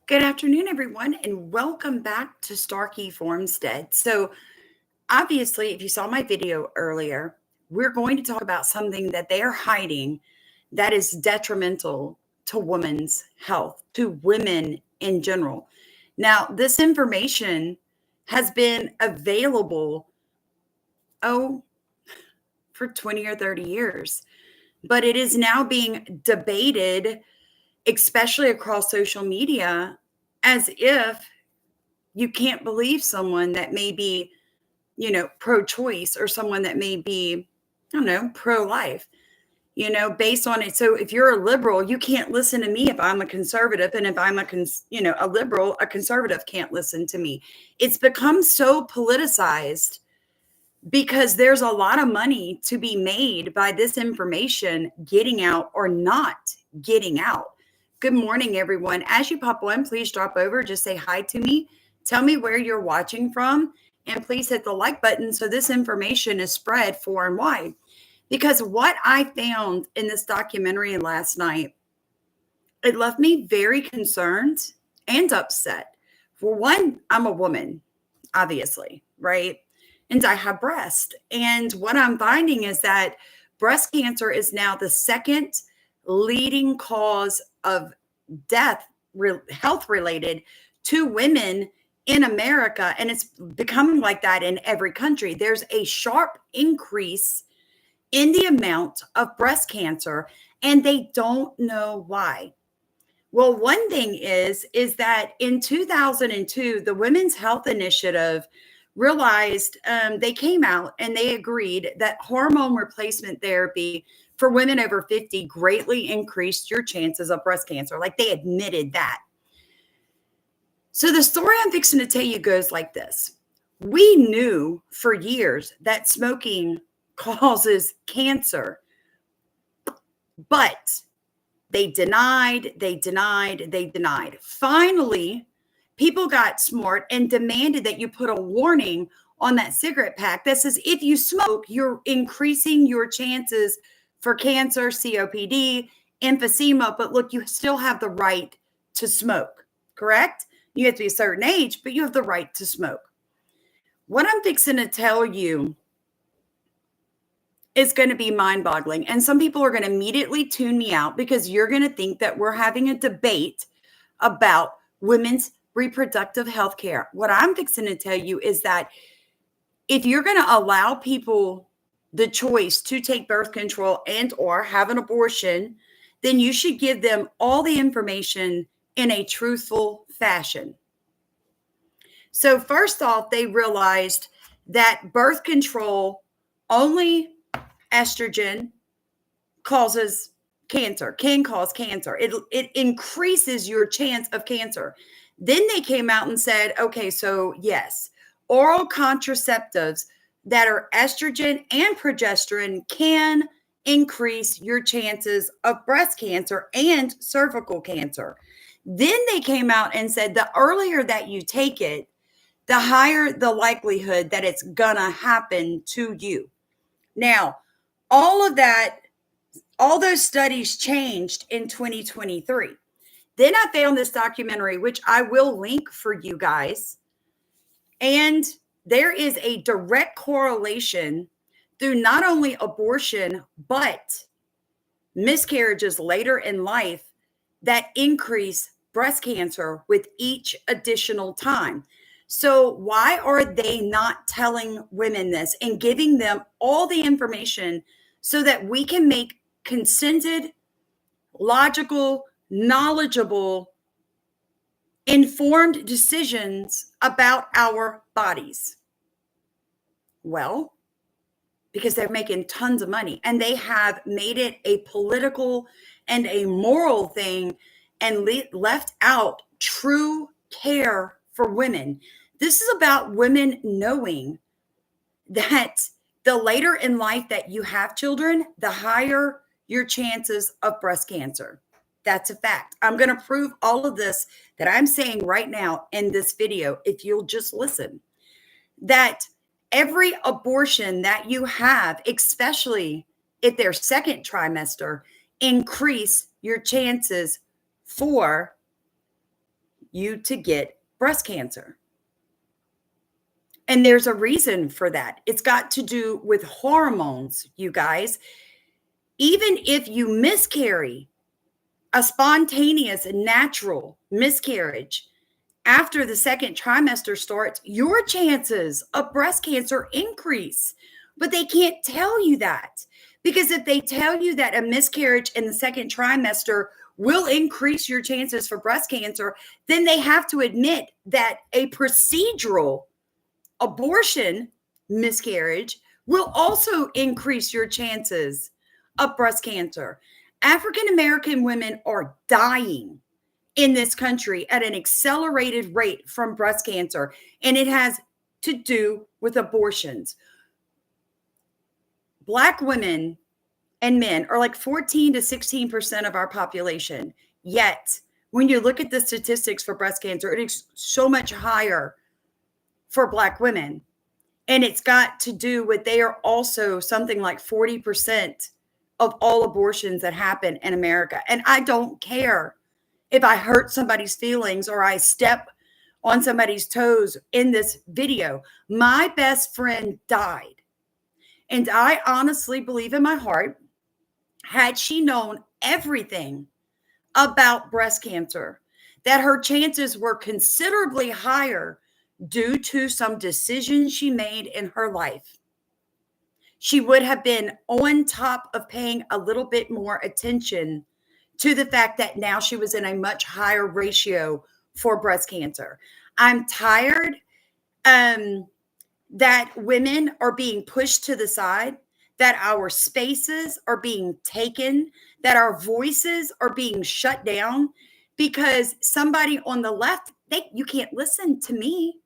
Good afternoon, everyone, and welcome back to Starkey Formstead. So, obviously, if you saw my video earlier, we're going to talk about something that they are hiding that is detrimental to women's health, to women in general. Now, this information has been available, oh, for 20 or 30 years, but it is now being debated, especially across social media, as if you can't believe someone that may be, pro-choice or someone that may be, I don't know, pro-life, based on it. So if you're a liberal, you can't listen to me if I'm a conservative. And if I'm a liberal, a conservative can't listen to me. It's become so politicized because there's a lot of money to be made by this information getting out or not getting out. Good morning, everyone. As you pop on, please drop over, just say hi to me. Tell me where you're watching from, and please hit the like button so this information is spread far and wide. Because what I found in this documentary last night, it left me very concerned and upset. For one, I'm a woman, obviously, right? And I have breast. And what I'm finding is that breast cancer is now the second leading cause of death, health related, to women in America. And it's becoming like that in every country. There's a sharp increase in the amount of breast cancer, and they don't know why. Well, one thing is that in 2002, the Women's Health Initiative realized, they came out and they agreed that hormone replacement therapy for women over 50 greatly increased your chances of breast cancer. Like, they admitted that. So the story I'm fixing to tell you goes like this. We knew for years that smoking causes cancer, but they denied. Finally, people got smart and demanded that you put a warning on that cigarette pack that says if you smoke, you're increasing your chances for cancer, COPD, emphysema. But look, you still have the right to smoke, correct? You have to be a certain age, but you have the right to smoke. What I'm fixing to tell you is going to be mind-boggling. And some people are going to immediately tune me out because you're going to think that we're having a debate about women's reproductive health care. What I'm fixing to tell you is that if you're going to allow people the choice to take birth control and or have an abortion, then you should give them all the information in a truthful fashion. So first off, they realized that birth control, only estrogen, causes cancer, can cause cancer. It increases your chance of cancer. Then they came out and said, okay, so yes, oral contraceptives that are estrogen and progesterone can increase your chances of breast cancer and cervical cancer. Then they came out and said the earlier that you take it, the higher the likelihood that it's gonna happen to you. Now, all of that, all those studies changed in 2023. Then I found this documentary, which I will link for you guys. And there is a direct correlation through not only abortion, but miscarriages later in life that increase breast cancer with each additional time. So why are they not telling women this and giving them all the information so that we can make consented, logical, knowledgeable, informed decisions about our bodies? Well, because they're making tons of money and they have made it a political and a moral thing and left out true care for women. This is about women knowing that the later in life that you have children, the higher your chances of breast cancer. That's a fact. I'm going to prove all of this that I'm saying right now in this video, if you'll just listen, that every abortion that you have, especially if they're second trimester, increase your chances for you to get breast cancer. And there's a reason for that. It's got to do with hormones, you guys. Even if you miscarry, a spontaneous and natural miscarriage after the second trimester starts, your chances of breast cancer increase. But they can't tell you that, because if they tell you that a miscarriage in the second trimester will increase your chances for breast cancer, then they have to admit that a procedural abortion miscarriage will also increase your chances of breast cancer. African American women are dying in this country at an accelerated rate from breast cancer, and it has to do with abortions. Black women and men are like 14 to 16% of our population. Yet, when you look at the statistics for breast cancer, it is so much higher for Black women. And it's got to do with they are also something like 40% of all abortions that happen in America. And I don't care if I hurt somebody's feelings or I step on somebody's toes in this video. My best friend died. And I honestly believe in my heart, had she known everything about breast cancer, that her chances were considerably higher due to some decisions she made in her life. She would have been on top of paying a little bit more attention to the fact that now she was in a much higher ratio for breast cancer. I'm tired that women are being pushed to the side, that our spaces are being taken, that our voices are being shut down because somebody on the left, you can't listen to me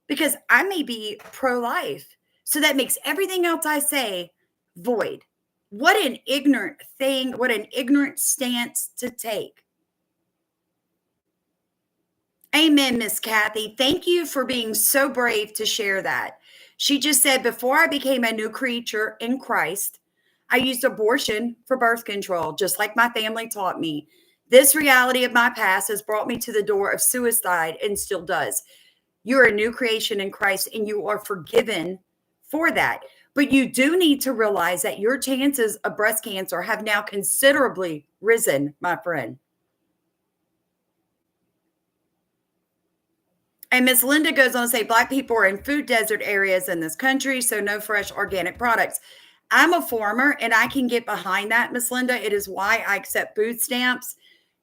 because I may be pro-life. So that makes everything else I say void. What an ignorant thing, what an ignorant stance to take. Amen, Miss Kathy. Thank you for being so brave to share that. She just said, before I became a new creature in Christ, I used abortion for birth control, just like my family taught me. This reality of my past has brought me to the door of suicide and still does. You're a new creation in Christ and you are forgiven for that. But you do need to realize that your chances of breast cancer have now considerably risen, my friend. And Miss Linda goes on to say, Black people are in food desert areas in this country, so no fresh organic products. I'm a farmer and I can get behind that, Miss Linda. It is why I accept food stamps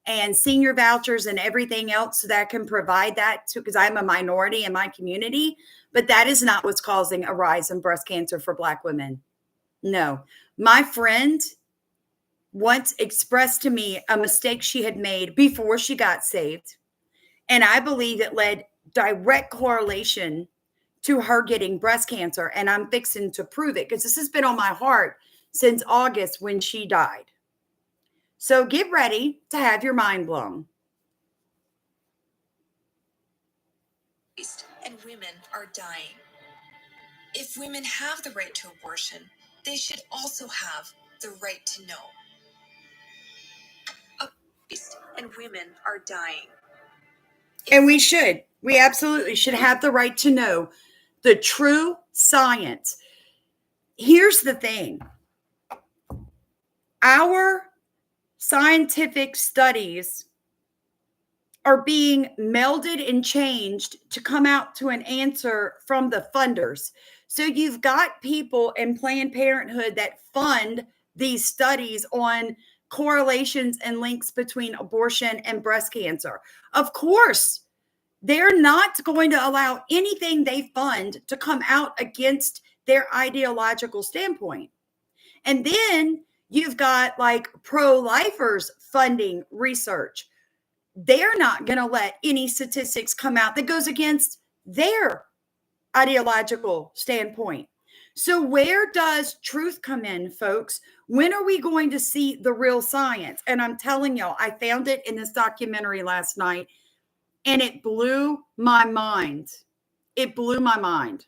and senior vouchers and everything else so that I can provide that to, because I'm a minority in my community. But that is not what's causing a rise in breast cancer for Black women. No. My friend once expressed to me a mistake she had made before she got saved. And I believe it led direct correlation to her getting breast cancer. And I'm fixing to prove it because this has been on my heart since August when she died. So get ready to have your mind blown. And women are dying. If women have the right to abortion, they should also have the right to know. And women are dying. And we should. We absolutely should have the right to know the true science. Here's the thing. Our scientific studies are being melded and changed to come out to an answer from the funders. So you've got people in Planned Parenthood that fund these studies on correlations and links between abortion and breast cancer. Of course, they're not going to allow anything they fund to come out against their ideological standpoint. And then you've got like pro-lifers funding research. They're not going to let any statistics come out that goes against their ideological standpoint. So where does truth come in, folks? When are we going to see the real science? And I'm telling y'all, I found it in this documentary last night and it blew my mind. It blew my mind.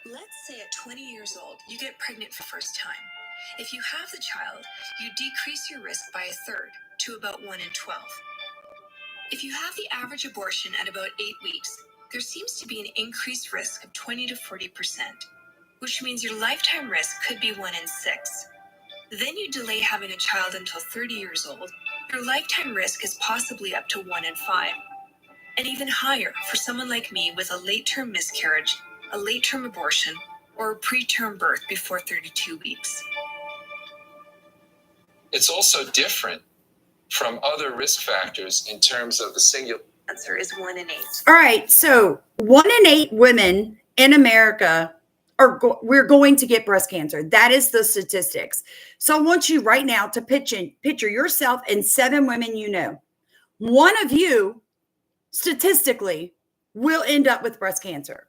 Let's say at 20 years old, you get pregnant for the first time. If you have the child, you decrease your risk by a third to about 1 in 12. If you have the average abortion at about 8 weeks, there seems to be an increased risk of 20 to 40%, which means your lifetime risk could be 1 in 6. Then you delay having a child until 30 years old, your lifetime risk is possibly up to 1 in 5, and even higher for someone like me with a late-term miscarriage, a late-term abortion, or a preterm birth before 32 weeks. It's also different from other risk factors in terms of the singular. Answer is 1 in 8. All right, so 1 in 8 women in America we're going to get breast cancer. That is the statistics. So I want you right now to picture yourself and 7 women you know. One of you, statistically, will end up with breast cancer.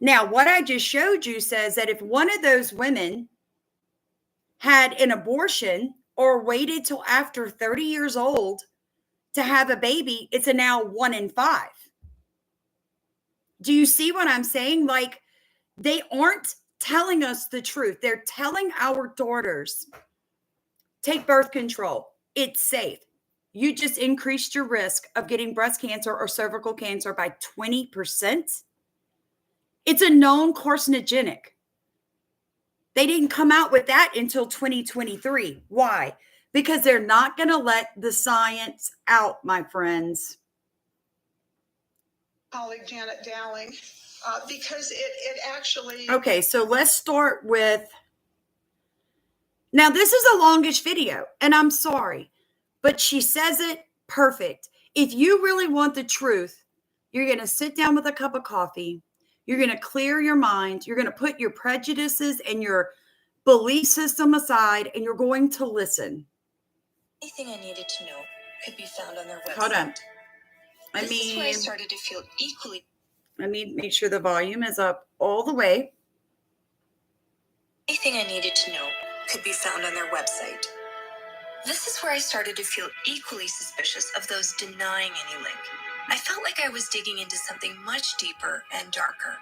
Now, what I just showed you says that if one of those women had an abortion or waited till after 30 years old to have a baby, it's a now 1 in 5. Do you see what I'm saying? Like, they aren't telling us the truth. They're telling our daughters, take birth control. It's safe. You just increased your risk of getting breast cancer or cervical cancer by 20%. It's a known carcinogenic. They didn't come out with that until 2023. Why? Because they're not going to let the science out, my friends. Colleague Janet Dowling, because it actually... Okay, so let's start with... Now, this is the longest video, and I'm sorry, but she says it perfect. If you really want the truth, you're going to sit down with a cup of coffee. You're going to clear your mind. You're going to put your prejudices and your belief system aside, and you're going to listen. Anything I needed to know could be found on their website. Hold on. This is where I started to feel equally... Let me make sure the volume is up all the way. Anything I needed to know could be found on their website. This is where I started to feel equally suspicious of those denying any link. I felt like I was digging into something much deeper and darker.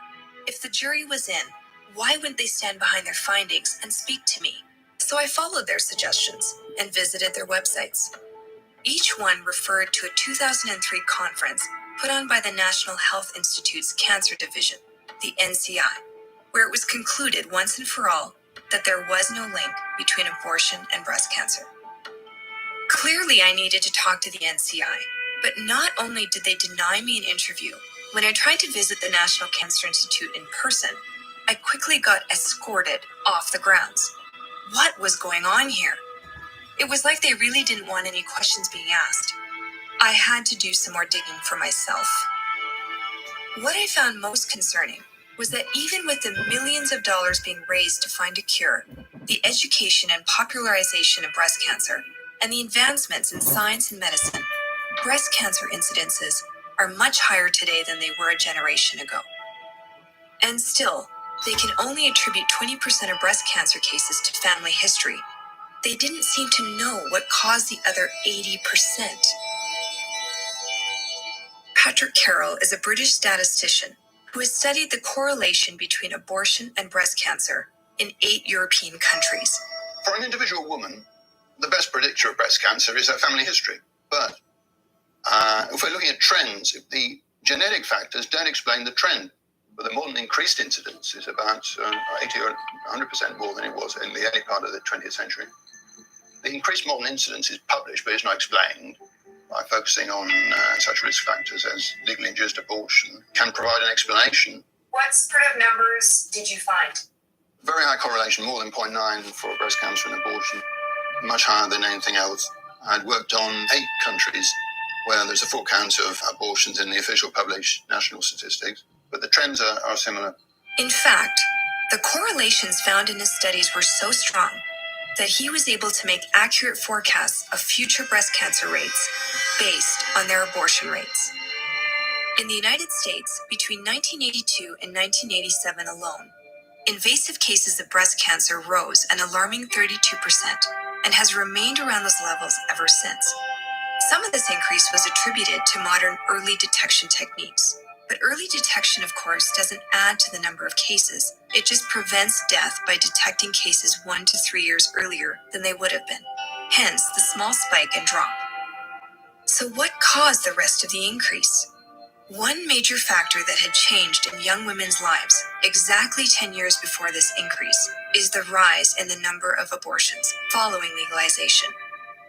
If the jury was in, why wouldn't they stand behind their findings and speak to me? So I followed their suggestions and visited their websites. Each one referred to a 2003 conference put on by the National Health Institute's Cancer Division, the NCI, where it was concluded once and for all that there was no link between abortion and breast cancer. Clearly, I needed to talk to the NCI, but not only did they deny me an interview, when I tried to visit the National Cancer Institute in person, I quickly got escorted off the grounds. What was going on here? It was like they really didn't want any questions being asked. I had to do some more digging for myself. What I found most concerning was that even with the millions of dollars being raised to find a cure, the education and popularization of breast cancer, and the advancements in science and medicine, breast cancer incidences are much higher today than they were a generation ago. And still, they can only attribute 20% of breast cancer cases to family history. They didn't seem to know what caused the other 80%. Patrick Carroll is a British statistician who has studied the correlation between abortion and breast cancer in 8 European countries. For an individual woman, the best predictor of breast cancer is her family history. But if we're looking at trends, the genetic factors don't explain the trend. But the modern increased incidence is about 80 or 100% more than it was in the early part of the 20th century. The increased modern incidence is published, but it's not explained by focusing on such risk factors as legally induced abortion can provide an explanation. What sort of numbers did you find? Very high correlation, more than 0.9 for breast cancer and abortion, much higher than anything else. I'd worked on 8 countries where there's a full count of abortions in the official published national statistics, but the trends are similar. In fact, the correlations found in his studies were so strong that he was able to make accurate forecasts of future breast cancer rates based on their abortion rates. In the United States, between 1982 and 1987 alone, invasive cases of breast cancer rose an alarming 32% and has remained around those levels ever since. Some of this increase was attributed to modern early detection techniques. But early detection, of course, doesn't add to the number of cases. It just prevents death by detecting cases 1 to 3 years earlier than they would have been. Hence, the small spike and drop. So what caused the rest of the increase? One major factor that had changed in young women's lives exactly 10 years before this increase is the rise in the number of abortions following legalization.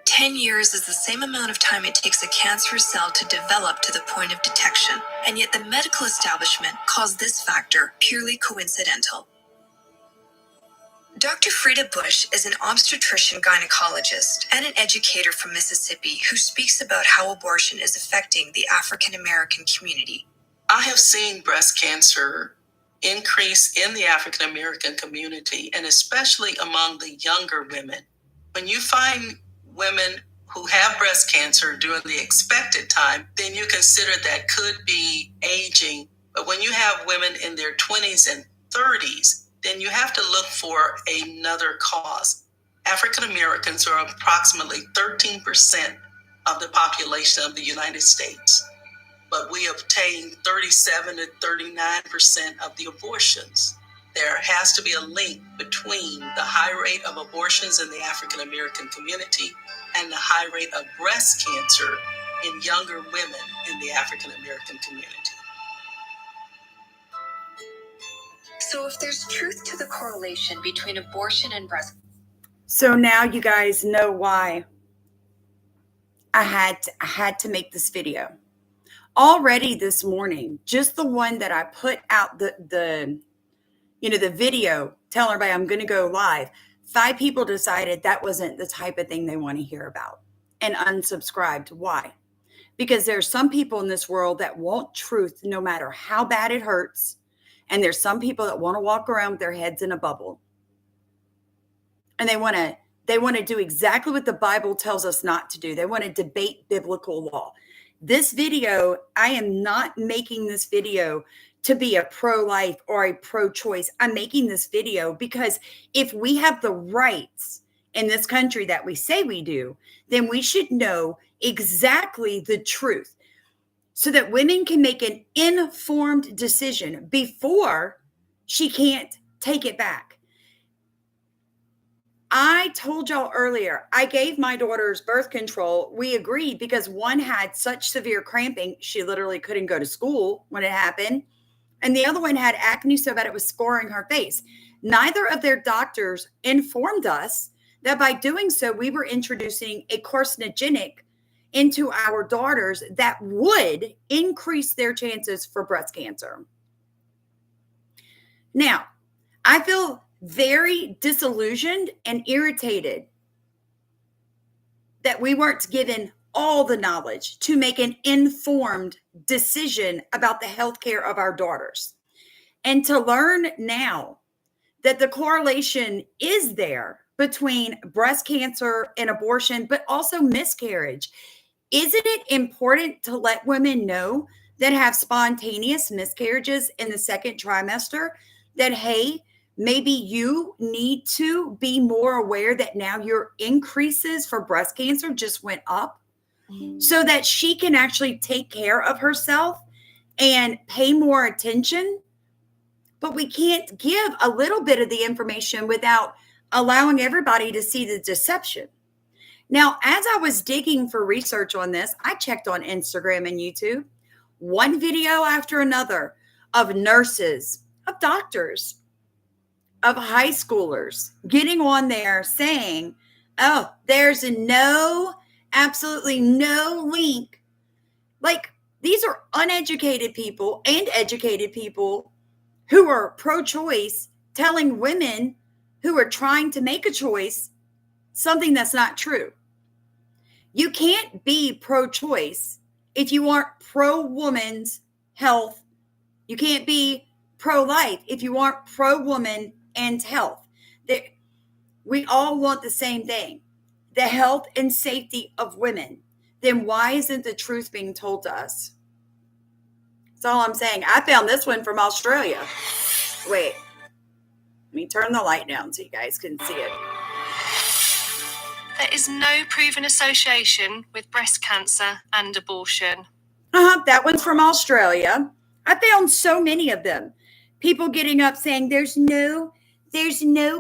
10 years is the same amount of time it takes a cancerous cell to develop to the point of detection, and yet the medical establishment calls this factor purely coincidental. Dr. Frida Bush is an obstetrician gynecologist and an educator from Mississippi who speaks about how abortion is affecting the African American community. I have seen breast cancer increase in the African American community, and especially among the younger women. When you find women who have breast cancer during the expected time, then you consider that could be aging. But when you have women in their 20s and 30s, then you have to look for another cause. African Americans are approximately 13% of the population of the United States, but we obtain 37 to 39% of the abortions. There has to be a link between the high rate of abortions in the African American community and the high rate of breast cancer in younger women in the African American community. So if there's truth to the correlation between abortion and breast cancer. So now you guys know why I had to make this video. Already this morning, just the one that I put out the video telling everybody I'm going to go live, 5 people decided that wasn't the type of thing they want to hear about and unsubscribed. Why? Because there's some people in this world that want truth no matter how bad it hurts. And there's some people that want to walk around with their heads in a bubble. And they want to do exactly what the Bible tells us not to do. They want to debate biblical law. This video, I am not making this video to be a pro-life or a pro-choice. I'm making this video because if we have the rights in this country that we say we do, then we should know exactly the truth so that women can make an informed decision before she can't take it back. I told y'all earlier, I gave my daughter's birth control. We agreed because one had such severe cramping, she literally couldn't go to school when it happened. And the other one had acne so bad it was scoring her face. Neither of their doctors informed us that by doing so, we were introducing a carcinogenic into our daughters that would increase their chances for breast cancer. Now, I feel very disillusioned and irritated that we weren't given all the knowledge to make an informed decision about the health care of our daughters. And to learn now that the correlation is there between breast cancer and abortion, but also miscarriage. Isn't it important to let women know that have spontaneous miscarriages in the second trimester that, hey, maybe you need to be more aware that now your increases for breast cancer just went up so that she can actually take care of herself and pay more attention? But we can't give a little bit of the information without allowing everybody to see the deception. Now, as I was digging for research on this, I checked on Instagram and YouTube, one video after another of nurses, of doctors, of high schoolers getting on there saying, oh, there's absolutely no link. Like, these are uneducated people and educated people who are pro-choice telling women who are trying to make a choice something that's not true. You can't be pro-choice if you aren't pro-woman's health. You can't be pro-life if you aren't pro-woman and health. We all want the same thing, the health and safety of women. Then why isn't the truth being told to us? That's all I'm saying. I found this one from Australia. Wait, let me turn the light down so you guys can see it. There is no proven association with breast cancer and abortion. That one's from Australia. I found so many of them. People getting up saying there's no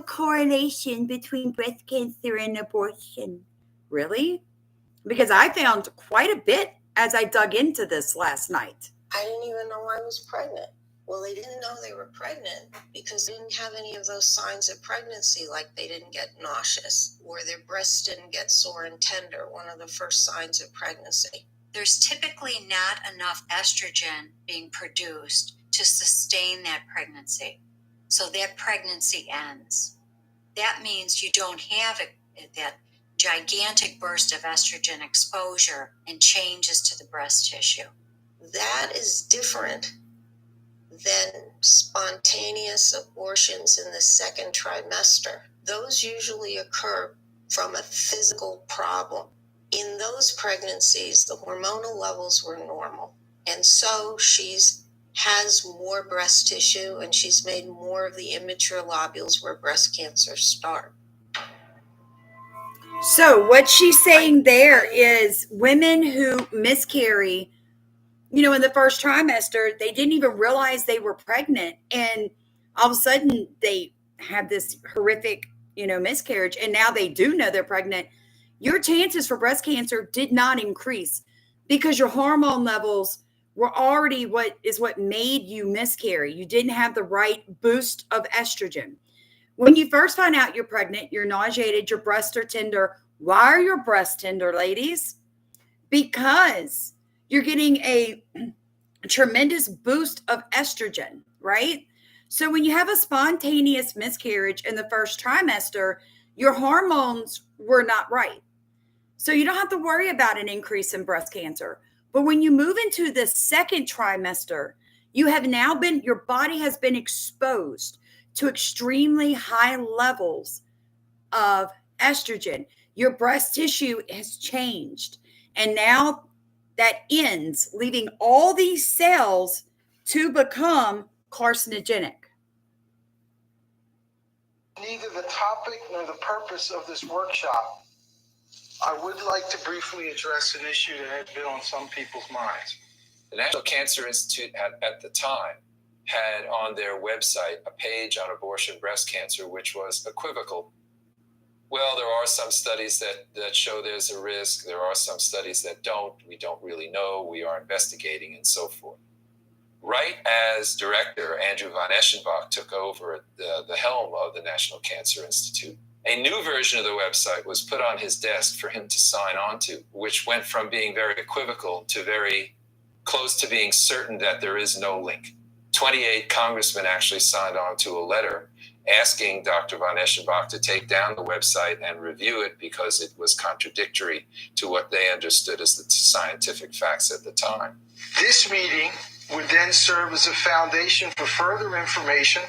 correlation between breast cancer and abortion. Really? Because I found quite a bit as I dug into this last night. I didn't even know I was pregnant. Well, they didn't know they were pregnant because they didn't have any of those signs of pregnancy, like they didn't get nauseous or their breasts didn't get sore and tender, one of the first signs of pregnancy. There's typically not enough estrogen being produced to sustain that pregnancy. So that pregnancy ends. That means you don't have that gigantic burst of estrogen exposure and changes to the breast tissue. That is different than spontaneous abortions in the second trimester. Those usually occur from a physical problem. In those pregnancies, the hormonal levels were normal. And so has more breast tissue and she's made more of the immature lobules where breast cancers start. So what she's saying there is women who miscarry, in the first trimester, they didn't even realize they were pregnant. And all of a sudden they have this horrific, miscarriage. And now they do know they're pregnant. Your chances for breast cancer did not increase because your hormone levels were already what made you miscarry. You didn't have the right boost of estrogen. When you first find out you're pregnant, you're nauseated, your breasts are tender. Why are your breasts tender, ladies? Because you're getting a tremendous boost of estrogen, right? So when you have a spontaneous miscarriage in the first trimester, your hormones were not right. So you don't have to worry about an increase in breast cancer. But when you move into the second trimester, your body has been exposed to extremely high levels of estrogen. Your breast tissue has changed. And now that ends, leaving all these cells to become carcinogenic. Neither the topic nor the purpose of this workshop, I would like to briefly address an issue that had been on some people's minds. The National Cancer Institute at the time had on their website a page on abortion breast cancer, which was equivocal. Well, there are some studies that show there's a risk. There are some studies that don't. We don't really know. We are investigating and so forth. Right as director, Andrew von Eschenbach took over the helm of the National Cancer Institute, a new version of the website was put on his desk for him to sign on to, which went from being very equivocal to very close to being certain that there is no link. 28 congressmen actually signed on to a letter asking Dr. von Eschenbach to take down the website and review it because it was contradictory to what they understood as the scientific facts at the time. This meeting would then serve as a foundation for further information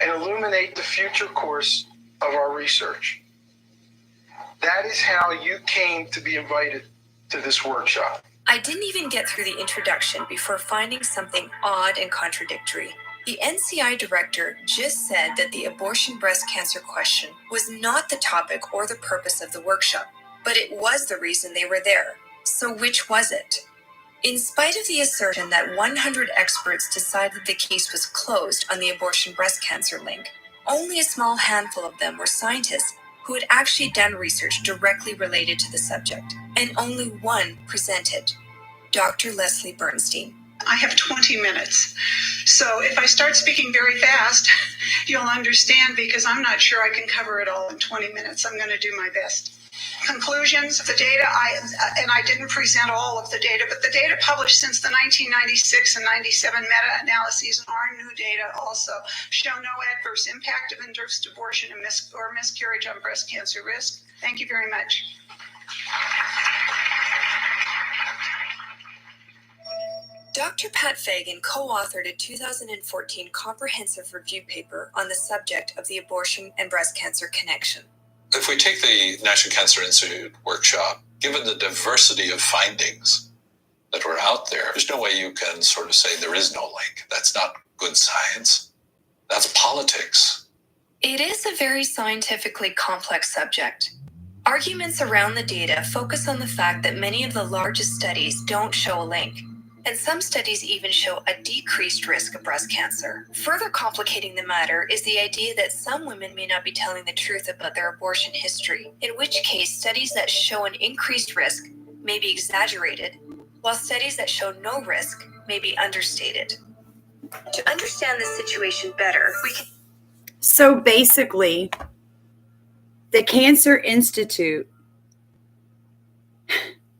and illuminate the future course of our research. That is how you came to be invited to this workshop. I didn't even get through the introduction before finding something odd and contradictory. The NCI director just said that the abortion breast cancer question was not the topic or the purpose of the workshop, but it was the reason they were there. So which was it? In spite of the assertion that 100 experts decided the case was closed on the abortion breast cancer link, only a small handful of them were scientists who had actually done research directly related to the subject, and only one presented, Dr. Leslie Bernstein. I have 20 minutes. So if I start speaking very fast, you'll understand because I'm not sure I can cover it all in 20 minutes. I'm going to do my best. Conclusions, the data, I didn't present all of the data, but the data published since the 1996 and 97 meta-analyses and our new data also show no adverse impact of induced abortion or miscarriage on breast cancer risk. Thank you very much. Dr. Pat Fagan co-authored a 2014 comprehensive review paper on the subject of the abortion and breast cancer connection. If we take the National Cancer Institute workshop, given the diversity of findings that were out there, there's no way you can sort of say there is no link. That's not good science. That's politics. It is a very scientifically complex subject. Arguments around the data focus on the fact that many of the largest studies don't show a link, and some studies even show a decreased risk of breast cancer. Further complicating the matter is the idea that some women may not be telling the truth about their abortion history, in which case studies that show an increased risk may be exaggerated, while studies that show no risk may be understated. To understand this situation better, we can... So basically, the Cancer Institute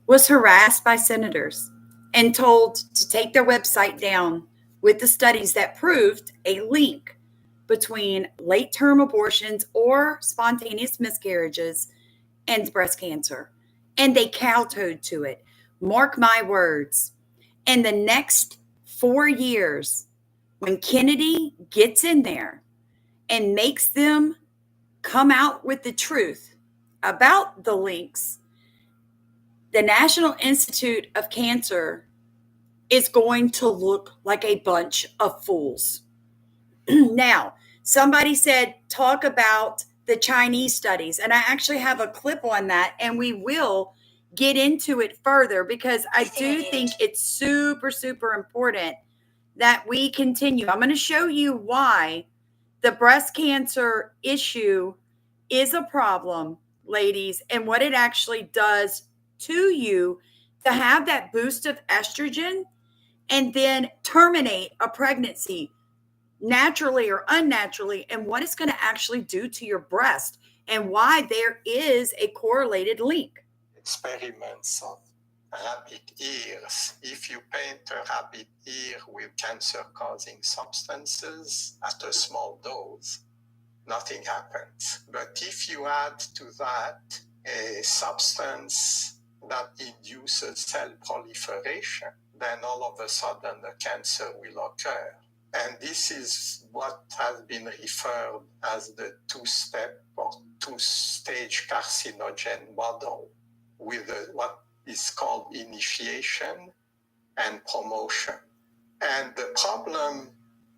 was harassed by senators and told to take their website down with the studies that proved a link between late-term abortions or spontaneous miscarriages and breast cancer. And they kowtowed to it. Mark my words. In the next 4 years, when Kennedy gets in there and makes them come out with the truth about the links, the National Institute of Cancer is going to look like a bunch of fools. Now, somebody said, talk about the Chinese studies. And I actually have a clip on that, and we will get into it further because I do think it's super, super important that we continue. I'm going to show you why the breast cancer issue is a problem, ladies, and what it actually does to you to have that boost of estrogen and then terminate a pregnancy naturally or unnaturally, and what it's going to actually do to your breast and why there is a correlated link. Experiments of rabbit ears. If you paint a rabbit ear with cancer-causing substances at a small dose, nothing happens. But if you add to that a substance that induces cell proliferation, then all of a sudden the cancer will occur. And this is what has been referred as the two-step or two-stage carcinogen model, with what is called initiation and promotion. And the problem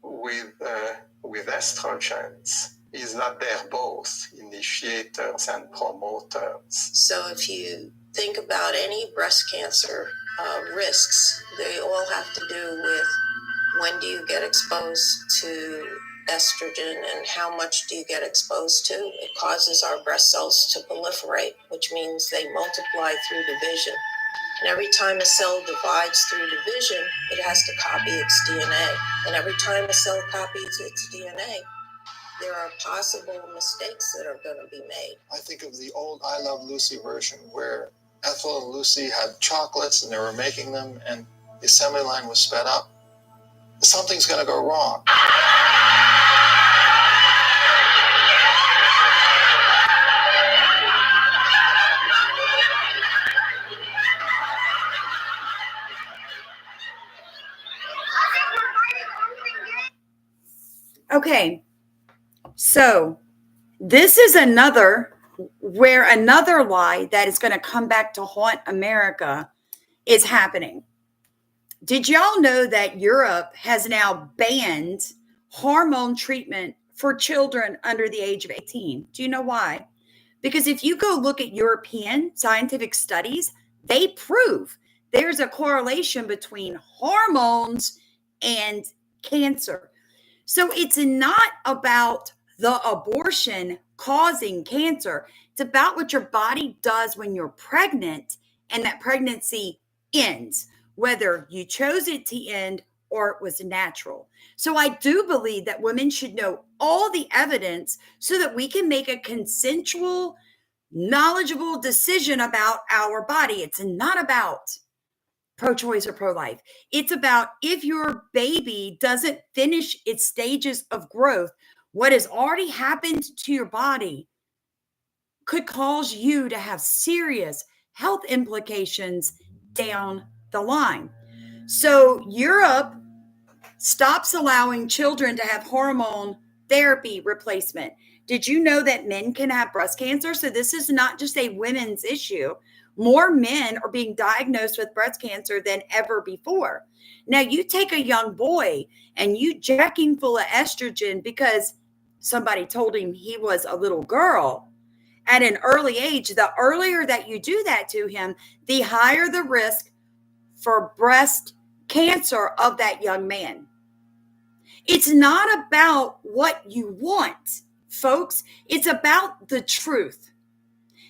with estrogens is that they're both initiators and promoters. So if you think about any breast cancer risks, they all have to do with when do you get exposed to estrogen and how much do you get exposed to. It causes our breast cells to proliferate, which means they multiply through division. And every time a cell divides through division, it has to copy its DNA. And every time a cell copies its DNA, there are possible mistakes that are going to be made. I think of the old I Love Lucy version where Ethel and Lucy had chocolates and they were making them and the assembly line was sped up. Something's going to go wrong. Okay, so this is another lie that is going to come back to haunt America is happening. Did y'all know that Europe has now banned hormone treatment for children under the age of 18? Do you know why? Because if you go look at European scientific studies, they prove there's a correlation between hormones and cancer. So it's not about the abortion causing cancer. It's about what your body does when you're pregnant and that pregnancy ends, whether you chose it to end or it was natural. So I do believe that women should know all the evidence so that we can make a consensual, knowledgeable decision about our body. It's not about pro-choice or pro-life. It's about if your baby doesn't finish its stages of growth, what has already happened to your body could cause you to have serious health implications down the line. So Europe stops allowing children to have hormone therapy replacement. Did you know that men can have breast cancer? So this is not just a women's issue. More men are being diagnosed with breast cancer than ever before. Now you take a young boy and you jack him full of estrogen because somebody told him he was a little girl at an early age. The earlier that you do that to him, the higher the risk for breast cancer of that young man. It's not about what you want, folks. It's about the truth.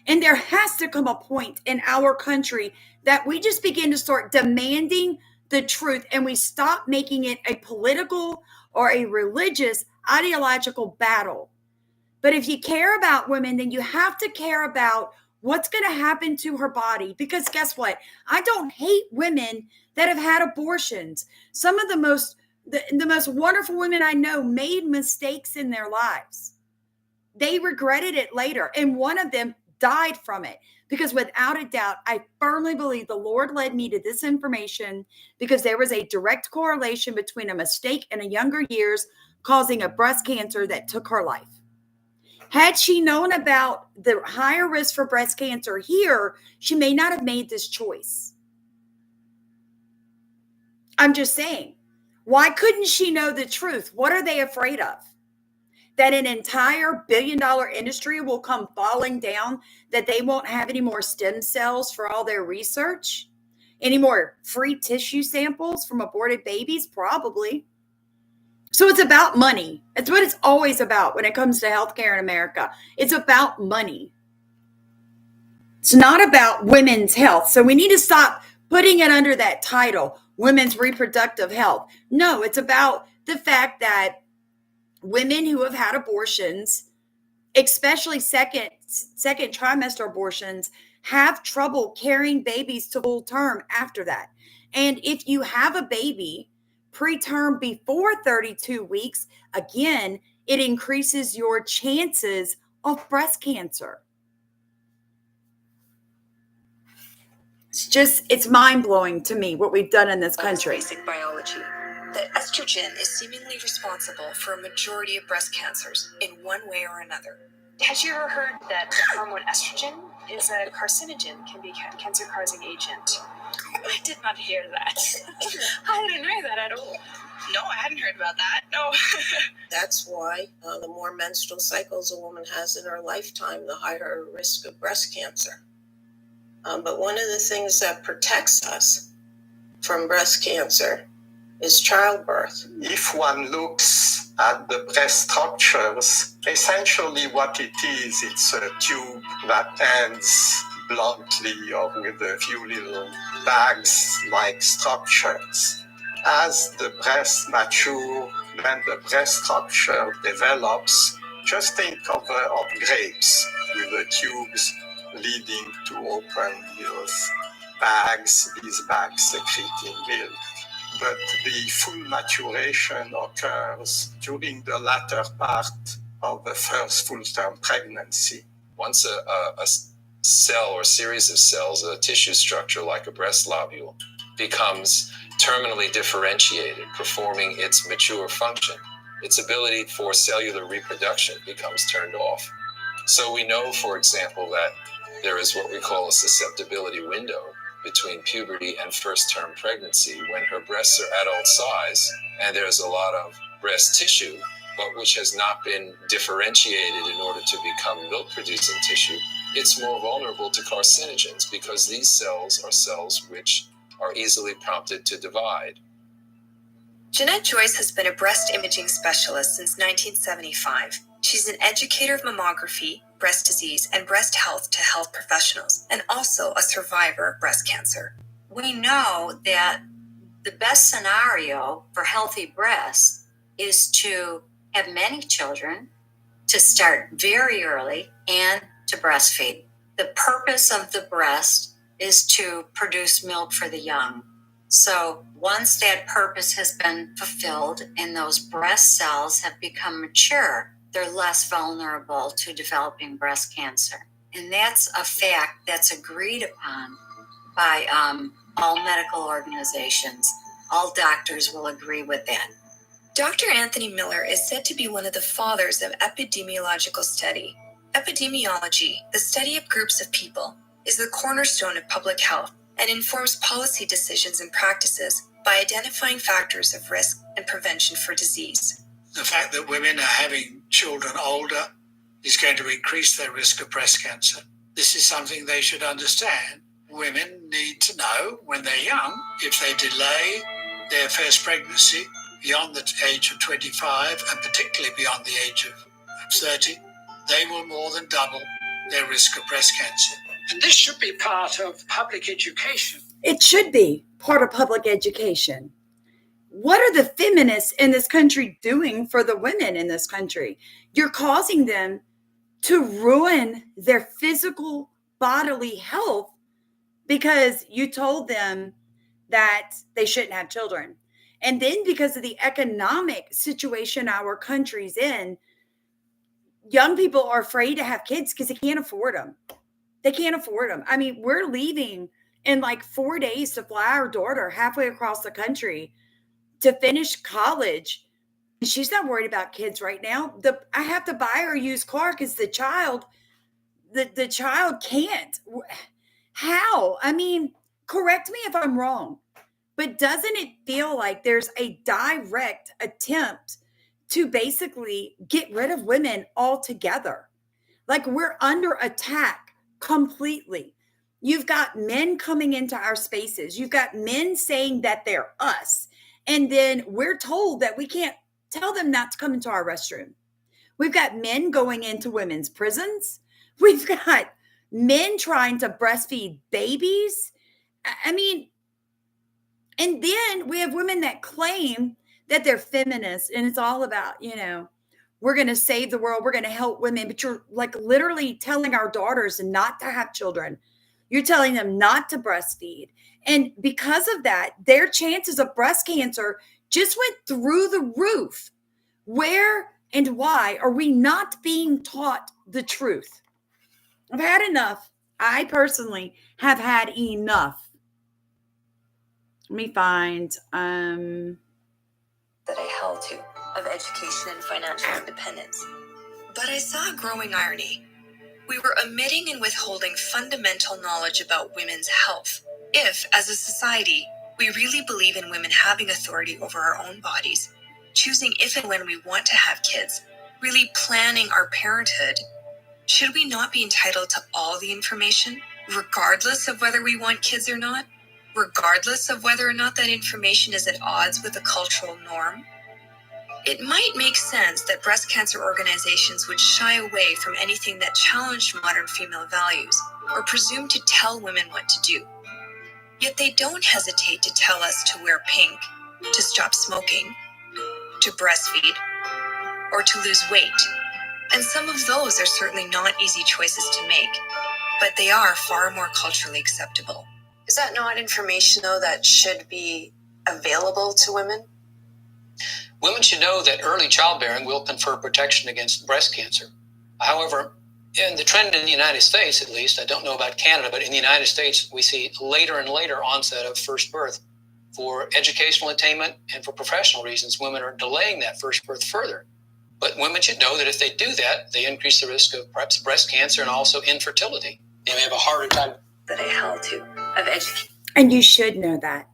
And there has to come a point in our country that we just begin to start demanding the truth, and we stop making it a political or a religious ideological battle. But if you care about women, then you have to care about what's going to happen to her body. Because guess what? I don't hate women that have had abortions. Some of the most wonderful women I know made mistakes in their lives. They regretted it later, and one of them died from it. Because without a doubt, I firmly believe the Lord led me to this information because there was a direct correlation between a mistake in her younger years causing a breast cancer that took her life. Had she known about the higher risk for breast cancer here, she may not have made this choice. I'm just saying, why couldn't she know the truth? What are they afraid of? That an entire billion-dollar industry will come falling down, that they won't have any more stem cells for all their research? Any more free tissue samples from aborted babies? Probably. So it's about money. It's what it's always about when it comes to healthcare in America. It's about money. It's not about women's health. So we need to stop putting it under that title, women's reproductive health. No, it's about the fact that women who have had abortions, especially second trimester abortions, have trouble carrying babies to full term after that. And if you have a baby preterm before 32 weeks, again, it increases your chances of breast cancer. It's mind-blowing to me what we've done in this country. Basic biology. That estrogen is seemingly responsible for a majority of breast cancers in one way or another. Had you ever heard that the hormone estrogen is a carcinogen, can be a cancer-causing agent? I did not hear that. I didn't know that at all. No, I hadn't heard about that. No. That's why the more menstrual cycles a woman has in her lifetime, the higher her risk of breast cancer. But one of the things that protects us from breast cancer is childbirth. If one looks at the breast structures, essentially what it is, it's a tube that ends bluntly or with a few little bags-like structures. As the breasts mature, then the breast structure develops. Just think of grapes with the tubes leading to open these bags secreting milk. But the full maturation occurs during the latter part of the first full-term pregnancy. Once a cell or series of cells, a tissue structure like a breast lobule, becomes terminally differentiated, performing its mature function, its ability for cellular reproduction becomes turned off. So we know, for example, that there is what we call a susceptibility window between puberty and first-term pregnancy when her breasts are adult size and there's a lot of breast tissue, but which has not been differentiated in order to become milk-producing tissue. It's more vulnerable to carcinogens because these cells are cells which are easily prompted to divide. Jeanette Joyce has been a breast imaging specialist since 1975. She's an educator of mammography, breast disease, and breast health to health professionals, and also a survivor of breast cancer. We know that the best scenario for healthy breasts is to have many children, to start very early, and to breastfeed. The purpose of the breast is to produce milk for the young. So once that purpose has been fulfilled and those breast cells have become mature, they're less vulnerable to developing breast cancer. And that's a fact that's agreed upon by all medical organizations. All doctors will agree with that. Dr. Anthony Miller is said to be one of the fathers of epidemiological study. Epidemiology, the study of groups of people, is the cornerstone of public health and informs policy decisions and practices by identifying factors of risk and prevention for disease. The fact that women are having children older is going to increase their risk of breast cancer. This is something they should understand. Women need to know when they're young, if they delay their first pregnancy beyond the age of 25, and particularly beyond the age of 30, they will more than double their risk of breast cancer. And this should be part of public education. It should be part of public education. What are the feminists in this country doing for the women in this country? You're causing them to ruin their physical bodily health because you told them that they shouldn't have children. And then because of the economic situation our country's in, young people are afraid to have kids because they can't afford them. They can't afford them. I mean, we're leaving in like 4 days to fly our daughter halfway across the country to finish college. She's not worried about kids right now. I have to buy her a used car because the child can't. How? I mean, correct me if I'm wrong, but doesn't it feel like there's a direct attempt to basically get rid of women altogether? Like we're under attack completely. You've got men coming into our spaces. You've got men saying that they're us. And then we're told that we can't tell them not to come into our restroom. We've got men going into women's prisons. We've got men trying to breastfeed babies. I mean, and then we have women that claim that they're feminists and it's all about, we're going to save the world. We're going to help women. But you're like literally telling our daughters not to have children. You're telling them not to breastfeed. And because of that, their chances of breast cancer just went through the roof. Where and why are we not being taught the truth? I've had enough. I personally have had enough. Let me find that I held to of education and financial independence. But I saw a growing irony. We were omitting and withholding fundamental knowledge about women's health. If, as a society, we really believe in women having authority over our own bodies, choosing if and when we want to have kids, really planning our parenthood, should we not be entitled to all the information, regardless of whether we want kids or not? Regardless of whether or not that information is at odds with the cultural norm? It might make sense that breast cancer organizations would shy away from anything that challenged modern female values or presume to tell women what to do. Yet they don't hesitate to tell us to wear pink, to stop smoking, to breastfeed, or to lose weight. And some of those are certainly not easy choices to make, but they are far more culturally acceptable. Is that not information, though, that should be available to women? Women should know that early childbearing will confer protection against breast cancer. However, in the trend in the United States, at least, I don't know about Canada, but in the United States, we see later and later onset of first birth. For educational attainment and for professional reasons, women are delaying that first birth further. But women should know that if they do that, they increase the risk of perhaps breast cancer and also infertility. They may have a harder time. That I held to of education. And you should know that.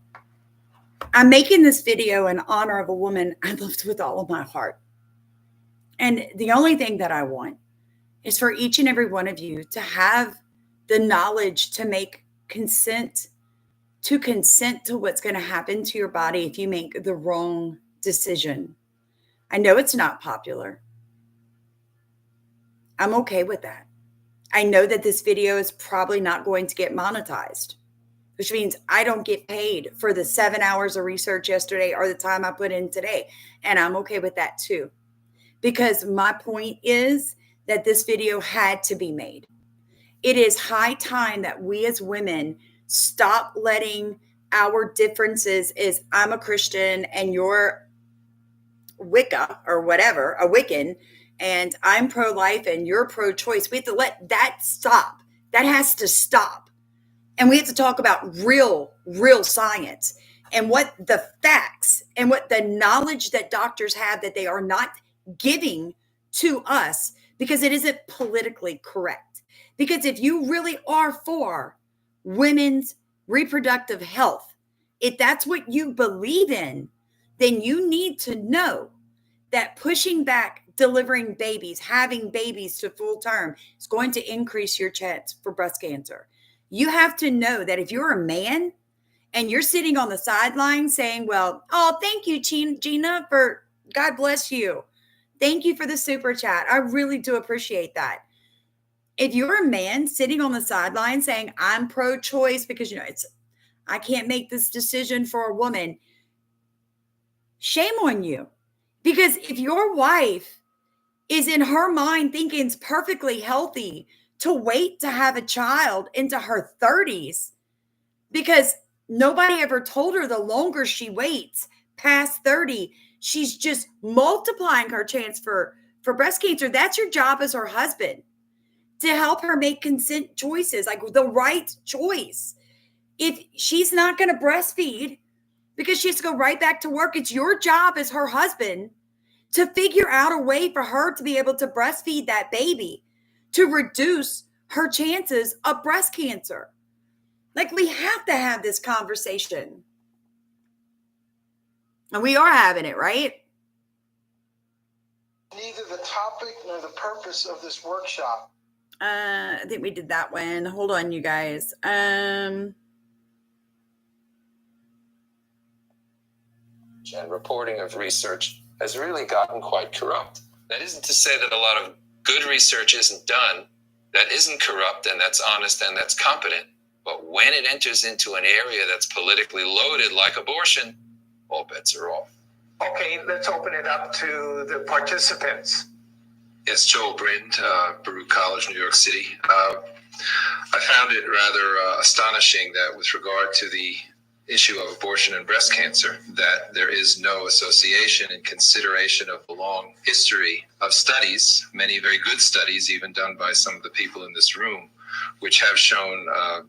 I'm making this video in honor of a woman I loved with all of my heart. And the only thing that I want is for each and every one of you to have the knowledge to make consent to what's going to happen to your body if you make the wrong decision. I know it's not popular. I'm okay with that. I know that this video is probably not going to get monetized, which means I don't get paid for the 7 hours of research yesterday or the time I put in today. And I'm okay with that too. Because my point is that this video had to be made. It is high time that we as women stop letting our differences is I'm a Christian and you're Wicca or whatever, a Wiccan, and I'm pro-life and you're pro-choice. We have to let that stop. That has to stop. And we have to talk about real science and what the facts and what the knowledge that doctors have that they are not giving to us because it isn't politically correct. Because if you really are for women's reproductive health, if that's what you believe in, then you need to know that pushing back delivering babies, having babies to full term is going to increase your chance for breast cancer. You have to know that if you're a man and you're sitting on the sideline saying, well, oh, thank you, Gina, for God bless you. Thank you for the super chat. I really do appreciate that. If you're a man sitting on the sideline saying, I'm pro-choice because, I can't make this decision for a woman, shame on you. Because if your wife is in her mind thinking it's perfectly healthy to wait to have a child into her 30s, because nobody ever told her the longer she waits past 30, she's just multiplying her chance for breast cancer. That's your job as her husband, to help her make consent choices, like the right choice. If she's not going to breastfeed because she has to go right back to work, it's your job as her husband to figure out a way for her to be able to breastfeed that baby to reduce her chances of breast cancer. Like, we have to have this conversation. And we are having it, right? Neither the topic nor the purpose of this workshop. I think we did that one. Hold on, you guys. And reporting of research has really gotten quite corrupt. That isn't to say that a lot of good research isn't done, that isn't corrupt and that's honest and that's competent. But when it enters into an area that's politically loaded like abortion, all bets are off. Okay, let's open it up to the participants. Yes, Joel Brind, Baruch College, New York City. I found it rather astonishing that with regard to the issue of abortion and breast cancer, that there is no association in consideration of the long history of studies, many very good studies, even done by some of the people in this room, which have shown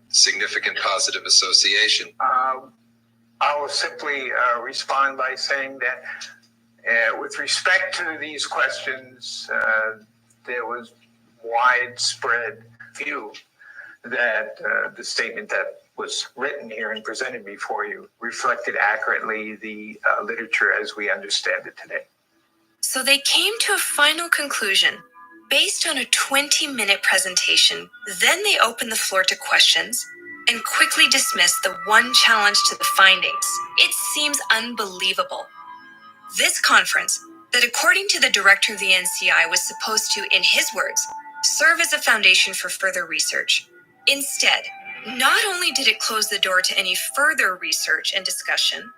significant positive association. I will simply respond by saying that with respect to these questions, there was widespread view that the statement that was written here and presented before you reflected accurately the literature as we understand it today. So they came to a final conclusion based on a 20-minute presentation. Then they opened the floor to questions and quickly dismissed the one challenge to the findings. It seems unbelievable. This conference, that according to the director of the NCI was supposed to, in his words, serve as a foundation for further research. Instead, not only did it close the door to any further research and discussion,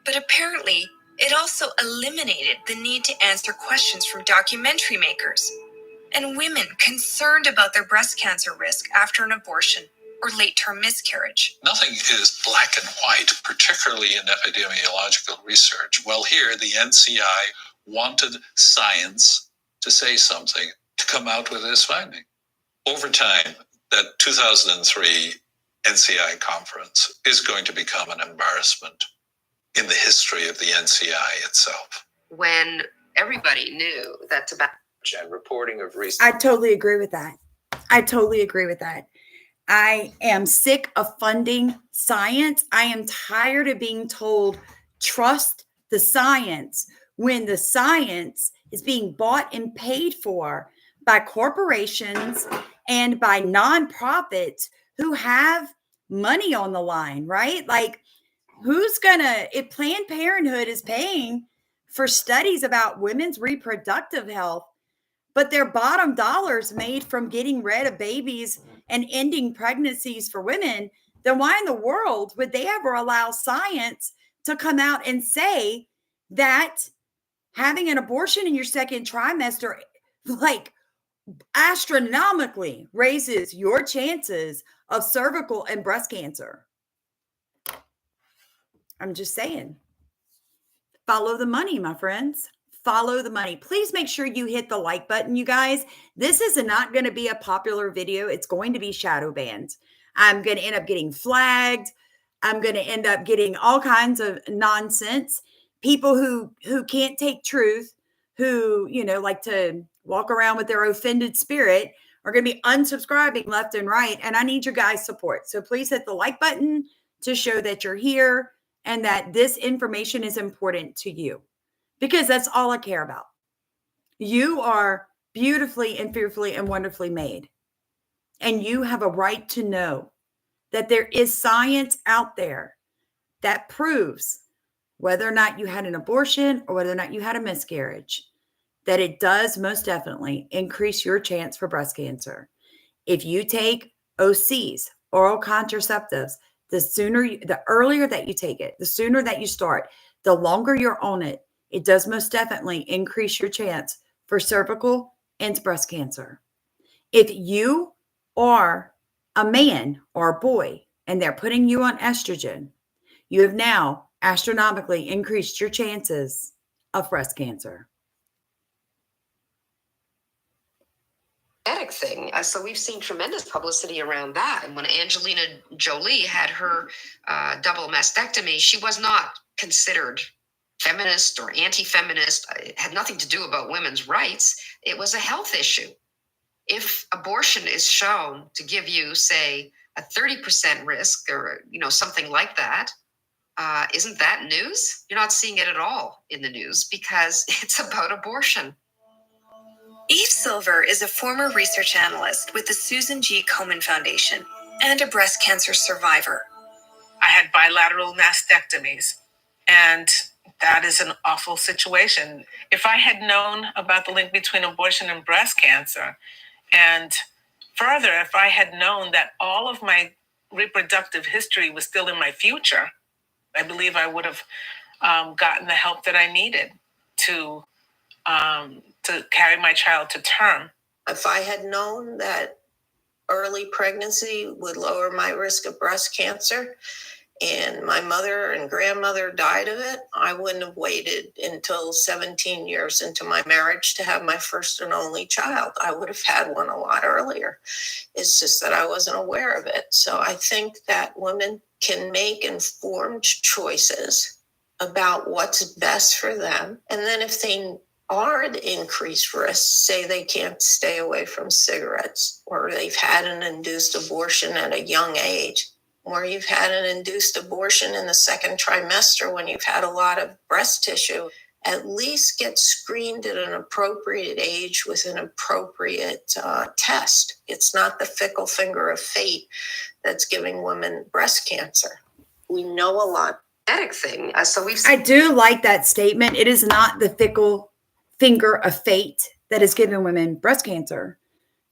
but apparently it also eliminated the need to answer questions from documentary makers and women concerned about their breast cancer risk after an abortion or late-term miscarriage. Nothing is black and white, particularly in epidemiological research. Well, here the NCI wanted science to say something, to come out with this finding. Over time, that 2003 NCI conference is going to become an embarrassment in the history of the NCI itself. When everybody knew that tobacco and reporting of research. I totally agree with that. I am sick of funding science. I am tired of being told, trust the science, when the science is being bought and paid for by corporations and by nonprofits who have money on the line, right? Like, if Planned Parenthood is paying for studies about women's reproductive health, but their bottom dollar's made from getting rid of babies and ending pregnancies for women, then why in the world would they ever allow science to come out and say that having an abortion in your second trimester, like, astronomically raises your chances of cervical and breast cancer? I'm just saying, follow the money, my friends. Follow the money. Please make sure you hit the like button, you guys. This is not going to be a popular video. It's going to be shadow banned. I'm going to end up getting flagged. I'm going to end up getting all kinds of nonsense. People who can't take truth, who, like to walk around with their offended spirit, are going to be unsubscribing left and right. And I need your guys' support. So please hit the like button to show that you're here and that this information is important to you, because that's all I care about. You are beautifully and fearfully and wonderfully made. And you have a right to know that there is science out there that proves whether or not you had an abortion or whether or not you had a miscarriage, that it does most definitely increase your chance for breast cancer. If you take OCs, oral contraceptives, the earlier that you take it, the sooner that you start, the longer you're on it, it does most definitely increase your chance for cervical and breast cancer. If you are a man or a boy and they're putting you on estrogen, you have now astronomically increased your chances of breast cancer. Thing. So we've seen tremendous publicity around that. And when Angelina Jolie had her double mastectomy, she was not considered feminist or anti-feminist. It had nothing to do about women's rights. It was a health issue. If abortion is shown to give you, say, a 30% risk or something like that, isn't that news? You're not seeing it at all in the news because it's about abortion. Eve Silver is a former research analyst with the Susan G. Komen Foundation and a breast cancer survivor. I had bilateral mastectomies, and that is an awful situation. If I had known about the link between abortion and breast cancer, and further, if I had known that all of my reproductive history was still in my future, I believe I would have gotten the help that I needed to carry my child to term. If I had known that early pregnancy would lower my risk of breast cancer and my mother and grandmother died of it, I wouldn't have waited until 17 years into my marriage to have my first and only child. I would have had one a lot earlier. It's just that I wasn't aware of it. So I think that women can make informed choices about what's best for them. And then if they are at increased risk, say they can't stay away from cigarettes, or they've had an induced abortion at a young age, or you've had an induced abortion in the second trimester when you've had a lot of breast tissue, at least get screened at an appropriate age with an appropriate test. It's not the fickle finger of fate that's giving women breast cancer. We know a lot. Thing. I do like that statement. It is not the fickle finger of fate that has given women breast cancer.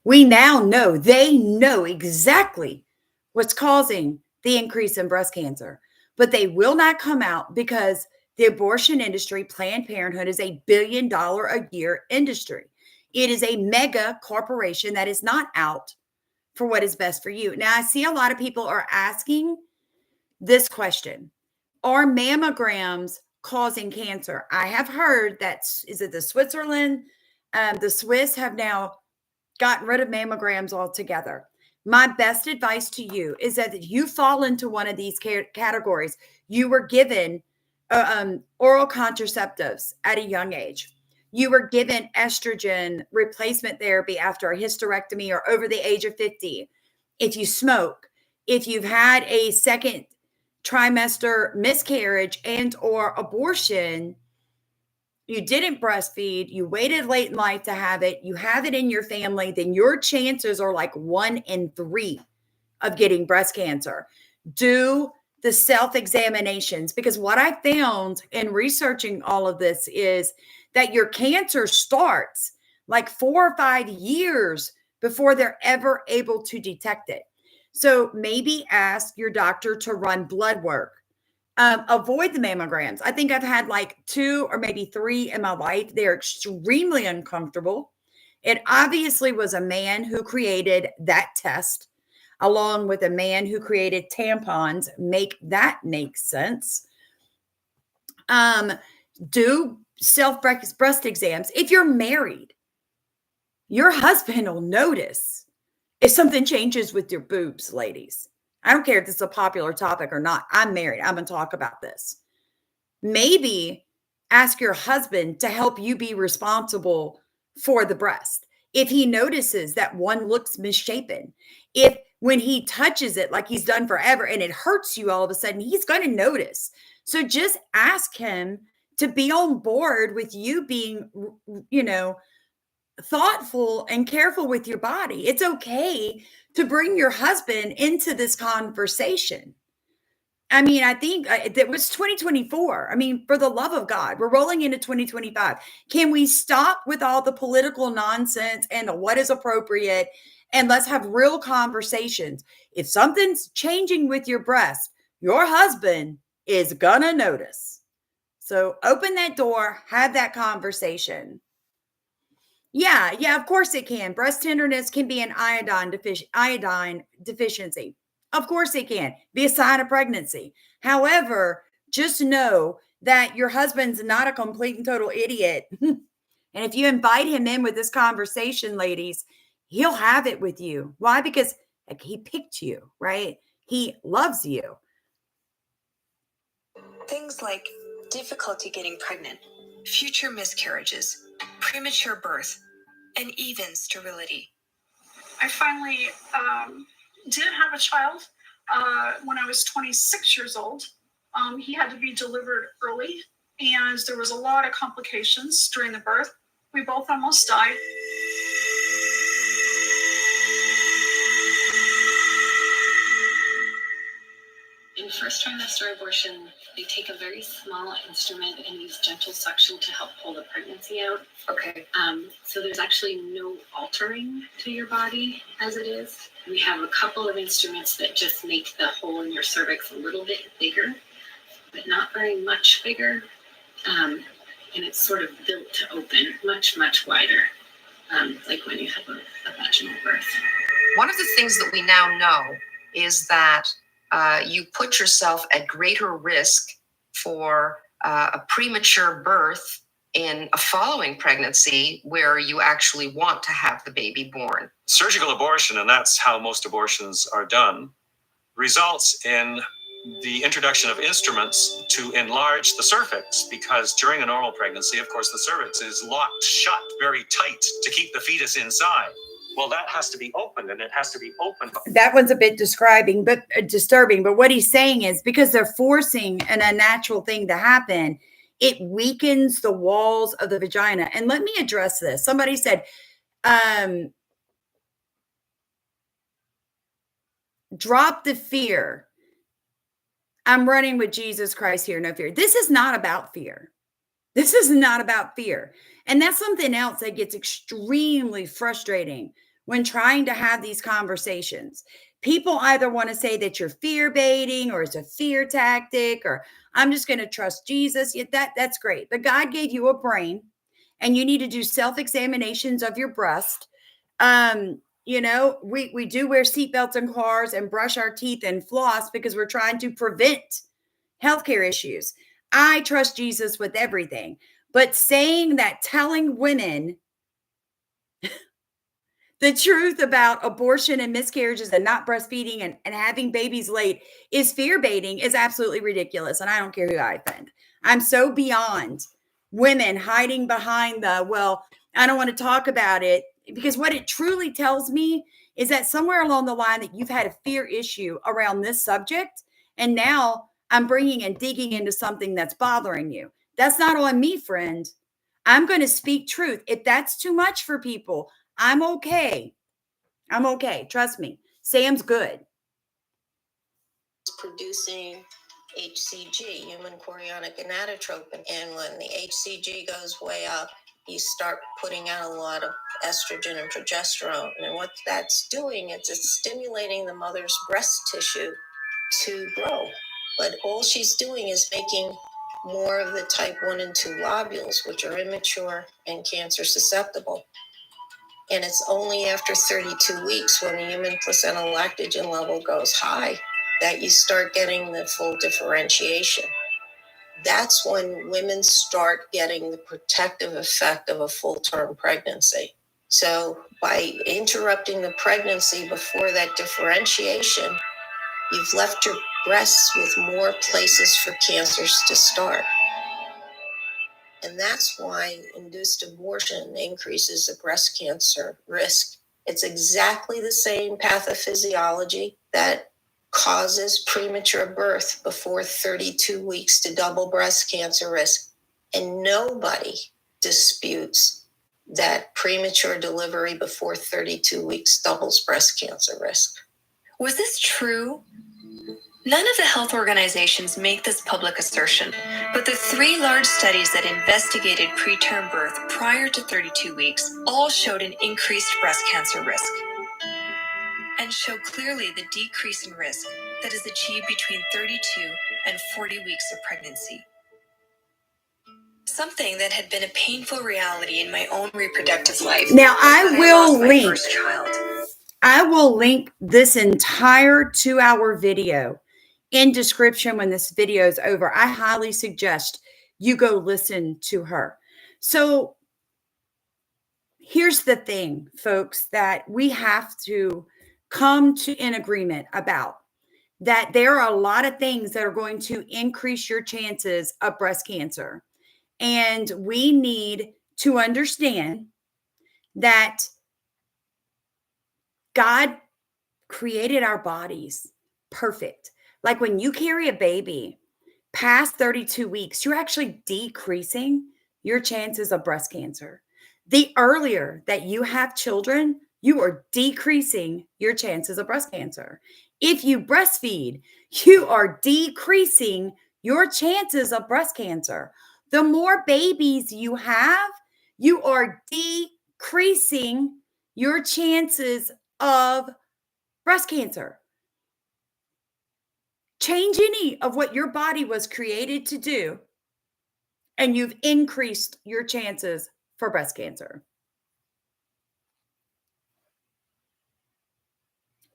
We now know, they know exactly what's causing the increase in breast cancer, but they will not come out because the abortion industry, Planned Parenthood, is a $1 billion a year industry. It is a mega corporation that is not out for what is best for you. Now, I see a lot of people are asking this question: are mammograms causing cancer? I have heard that, is it the Switzerland? The Swiss have now gotten rid of mammograms altogether. My best advice to you is that if you fall into one of these categories, you were given oral contraceptives at a young age. You were given estrogen replacement therapy after a hysterectomy or over the age of 50. If you smoke, if you've had a second trimester miscarriage and or abortion, you didn't breastfeed, you waited late in life to have it, you have it in your family, then your chances are like 1 in 3 of getting breast cancer. Do the self-examinations, because what I found in researching all of this is that your cancer starts like 4 or 5 years before they're ever able to detect it. So maybe ask your doctor to run blood work. Avoid the mammograms. I think I've had like 2 or maybe 3 in my life. They're extremely uncomfortable. It obviously was a man who created that test, along with a man who created tampons. Make sense. Do self-breast exams. If you're married, your husband will notice if something changes with your boobs, ladies. I don't care if this is a popular topic or not. I'm married. I'm going to talk about this. Maybe ask your husband to help you be responsible for the breast. If he notices that one looks misshapen, if when he touches it like he's done forever and it hurts you all of a sudden, he's going to notice. So just ask him to be on board with you being, thoughtful and careful with your body. It's okay to bring your husband into this conversation. I mean, I think it was 2024. I mean, for the love of God, we're rolling into 2025. Can we stop with all the political nonsense and the what is appropriate, and let's have real conversations? If something's changing with your breast, your husband is gonna notice. So open that door, have that conversation. Yeah, of course it can. Breast tenderness can be an iodine deficiency. Of course it can be a sign of pregnancy. However, just know that your husband's not a complete and total idiot. And if you invite him in with this conversation, ladies, he'll have it with you. Why? Because he picked you, right? He loves you. Things like difficulty getting pregnant, future miscarriages, premature birth, and even sterility. I finally did have a child when I was 26 years old. He had to be delivered early, and there was a lot of complications during the birth. We both almost died. In first trimester abortion, they take a very small instrument and use gentle suction to help pull the pregnancy out. Okay. So there's actually no altering to your body as it is. We have a couple of instruments that just make the hole in your cervix a little bit bigger, but not very much bigger. And it's sort of built to open much, much wider, like when you have a vaginal birth. One of the things that we now know is that you put yourself at greater risk for a premature birth in a following pregnancy where you actually want to have the baby born. Surgical abortion, and that's how most abortions are done, results in the introduction of instruments to enlarge the cervix, because during a normal pregnancy, of course, the cervix is locked shut very tight to keep the fetus inside. Well, that has to be opened, and it has to be opened. That one's a bit disturbing, but what he's saying is because they're forcing an unnatural thing to happen, it weakens the walls of the vagina. And let me address this. Somebody said, drop the fear. I'm running with Jesus Christ here, no fear. This is not about fear. This is not about fear. And that's something else that gets extremely frustrating when trying to have these conversations. People either want to say that you're fear baiting or it's a fear tactic or I'm just going to trust Jesus. That's great. But God gave you a brain and you need to do self-examinations of your breast. We do wear seatbelts in cars and brush our teeth and floss because we're trying to prevent healthcare issues. I trust Jesus with everything. But saying that telling women the truth about abortion and miscarriages and not breastfeeding and having babies late is fear baiting is absolutely ridiculous. And I don't care who I offend. I'm so beyond women hiding behind I don't want to talk about it, because what it truly tells me is that somewhere along the line that you've had a fear issue around this subject. And now I'm bringing and digging into something that's bothering you. That's not on me, friend. I'm going to speak truth. If that's too much for people, I'm okay. I'm okay. Trust me. Sam's good. It's producing HCG, human chorionic gonadotropin. And when the HCG goes way up, you start putting out a lot of estrogen and progesterone. And what that's doing is it's stimulating the mother's breast tissue to grow. But all she's doing is making more of the type 1 and 2 lobules, which are immature and cancer susceptible. And it's only after 32 weeks when the human placental lactogen level goes high that you start getting the full differentiation. That's when women start getting the protective effect of a full-term pregnancy. So by interrupting the pregnancy before that differentiation, you've left your breasts with more places for cancers to start. And that's why induced abortion increases the breast cancer risk. It's exactly the same pathophysiology that causes premature birth before 32 weeks to double breast cancer risk. And nobody disputes that premature delivery before 32 weeks doubles breast cancer risk. Was this true? None of the health organizations make this public assertion, but the 3 large studies that investigated preterm birth prior to 32 weeks all showed an increased breast cancer risk and show clearly the decrease in risk that is achieved between 32 and 40 weeks of pregnancy. Something that had been a painful reality in my own reproductive life. Now, I will link. First child. I will link this entire 2-hour video in description when this video is over. I highly suggest you go listen to her. So here's the thing, folks, that we have to come to an agreement about, that there are a lot of things that are going to increase your chances of breast cancer. And we need to understand that God created our bodies perfect. Like when you carry a baby past 32 weeks, you're actually decreasing your chances of breast cancer. The earlier that you have children, you are decreasing your chances of breast cancer. If you breastfeed, you are decreasing your chances of breast cancer. The more babies you have, you are decreasing your chances of breast cancer. Change any of what your body was created to do, and you've increased your chances for breast cancer.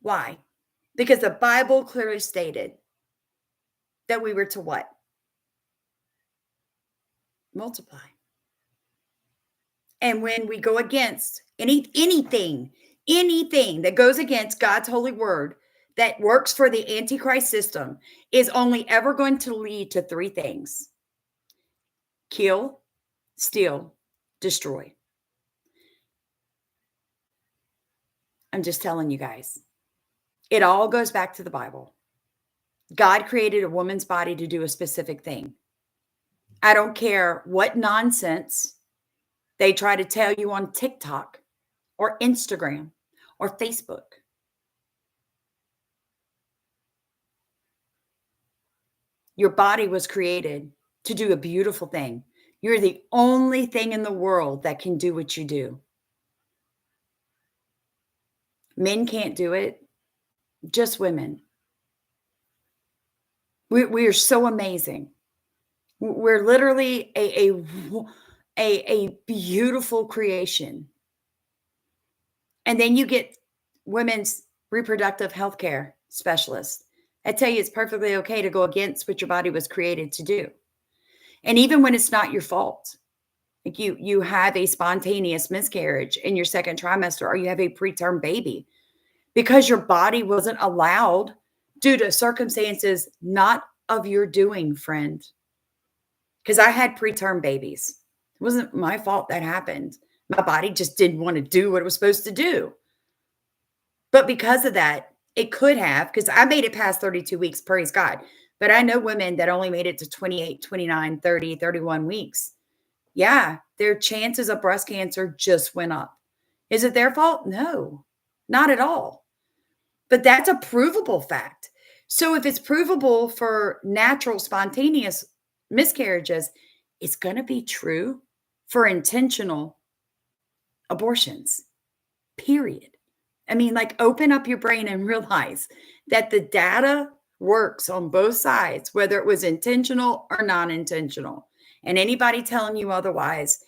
Why? Because the Bible clearly stated that we were to what? Multiply. And when we go against anything that goes against God's holy word, that works for the Antichrist system, is only ever going to lead to 3 things: kill, steal, destroy. I'm just telling you guys. It all goes back to the Bible. God created a woman's body to do a specific thing. I don't care what nonsense they try to tell you on TikTok or Instagram or Facebook. Your body was created to do a beautiful thing. You're the only thing in the world that can do what you do. Men can't do it, just women. We are so amazing. We're literally a beautiful creation. And then you get women's reproductive health care specialists. I tell you, it's perfectly okay to go against what your body was created to do. And even when it's not your fault, like you have a spontaneous miscarriage in your second trimester, or you have a preterm baby, because your body wasn't allowed due to circumstances not of your doing, friend. Because I had preterm babies. It wasn't my fault that happened. My body just didn't want to do what it was supposed to do. But because of that, it could have, because I made it past 32 weeks, praise God. But I know women that only made it to 28, 29, 30, 31 weeks. Yeah, their chances of breast cancer just went up. Is it their fault? No, not at all. But that's a provable fact. So if it's provable for natural, spontaneous miscarriages, it's going to be true for intentional abortions, period. I mean, like, open up your brain and realize that the data works on both sides, whether it was intentional or non-intentional. And anybody telling you otherwise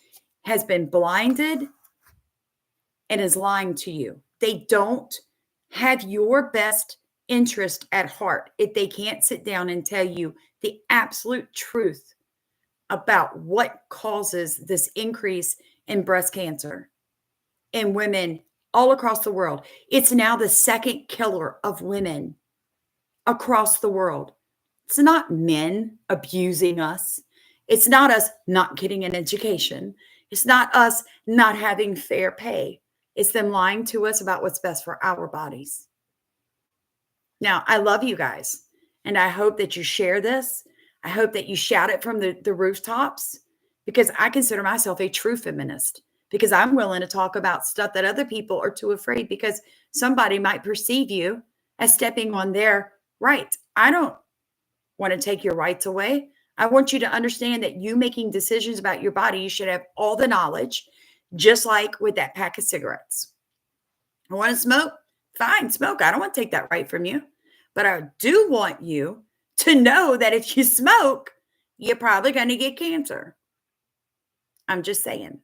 has been blinded and is lying to you. They don't have your best interest at heart if they can't sit down and tell you the absolute truth about what causes this increase in breast cancer in women all across the world. It's now the second killer of women across the world. It's not men abusing us. It's not us not getting an education. It's not us not having fair pay. It's them lying to us about what's best for our bodies. Now, I love you guys, and I hope that you share this. I hope that you shout it from the rooftops, because I consider myself a true feminist, because I'm willing to talk about stuff that other people are too afraid, because somebody might perceive you as stepping on their right. I don't want to take your rights away. I want you to understand that you making decisions about your body, you should have all the knowledge, just like with that pack of cigarettes. I want to smoke? Fine, smoke. I don't want to take that right from you. But I do want you to know that if you smoke, you're probably going to get cancer. I'm just saying.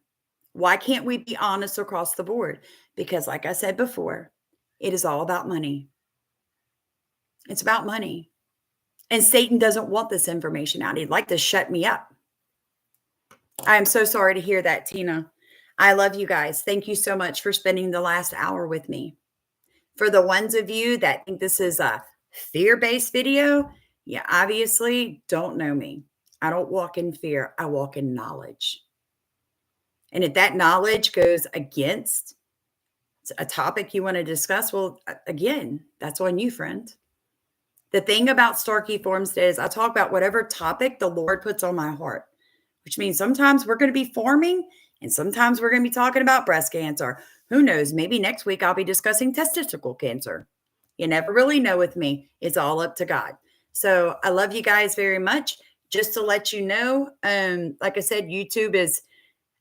Why can't we be honest across the board? Because like I said before, it is all about money. It's about money. And Satan doesn't want this information out. He'd like to shut me up. I am so sorry to hear that, Tina. I love you guys. Thank you so much for spending the last hour with me. For the ones of you that think this is a fear-based video, you obviously don't know me. I don't walk in fear. I walk in knowledge. And if that knowledge goes against a topic you want to discuss, well, again, that's on you, friend. The thing about Starkey Formstead is I talk about whatever topic the Lord puts on my heart, which means sometimes we're going to be forming and sometimes we're going to be talking about breast cancer. Who knows? Maybe next week I'll be discussing testicular cancer. You never really know with me. It's all up to God. So I love you guys very much. Just to let you know, like I said, YouTube is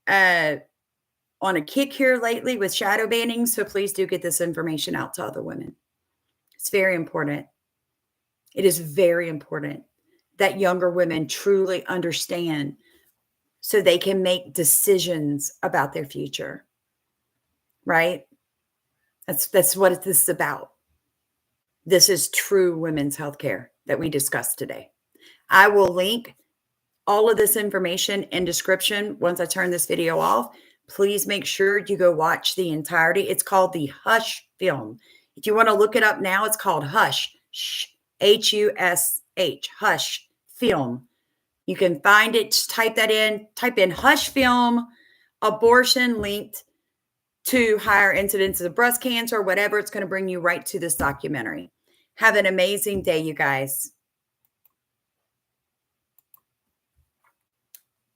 on a kick here lately with shadow banning. So please do get this information out to other women. It's very important. It is very important that younger women truly understand so they can make decisions about their future, right? That's what this is about. This is true women's healthcare that we discussed today. I will link all of this information in description once I turn this video off. Please make sure you go watch the entirety. It's called the Hush film. If you want to look it up now, it's called Hush. Hush, Hush film. You can find it. Just type that in. Type in Hush film, abortion linked to higher incidences of breast cancer, whatever. It's going to bring you right to this documentary. Have an amazing day, you guys.